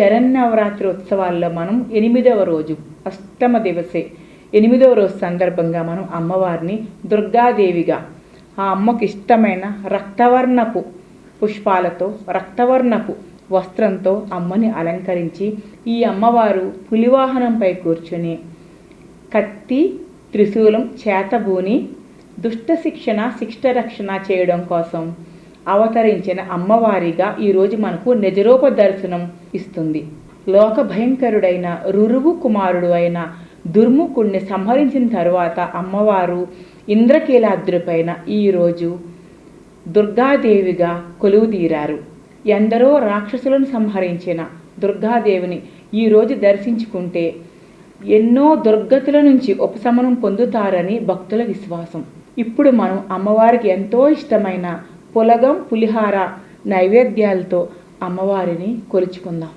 శరన్నవరాత్రి ఉత్సవాల్లో మనం 8వ రోజు అష్టమ దివసే 8వ రోజు సందర్భంగా మనం అమ్మవారిని దుర్గాదేవిగా ఆ అమ్మకి ఇష్టమైన రక్తవర్ణపు పుష్పాలతో రక్తవర్ణపు వస్త్రంతో అమ్మని అలంకరించి ఈ అమ్మవారు పులివాహనంపై కూర్చుని కత్తి త్రిశూలం చేతబూని దుష్ట శిక్షణ శిష్ట రక్షణ చేయడం కోసం అవతరించిన అమ్మవారిగా ఈరోజు మనకు నిజరూప దర్శనం ఇస్తుంది. లోక భయంకరుడైన రురువు కుమారుడు అయిన దుర్ముఖుణ్ణి సంహరించిన తరువాత అమ్మవారు ఇంద్రకీలాద్రిపైన ఈరోజు దుర్గాదేవిగా కొలువుదీరారు. ఎందరో రాక్షసులను సంహరించిన దుర్గాదేవిని ఈరోజు దర్శించుకుంటే ఎన్నో దుర్గతుల నుంచి ఉపశమనం పొందుతారని భక్తుల విశ్వాసం. ఇప్పుడు మనం అమ్మవారికి ఎంతో ఇష్టమైన పులగం పులిహార నైవేద్యాలతో అమ్మవారిని కొలుచుకుందాం.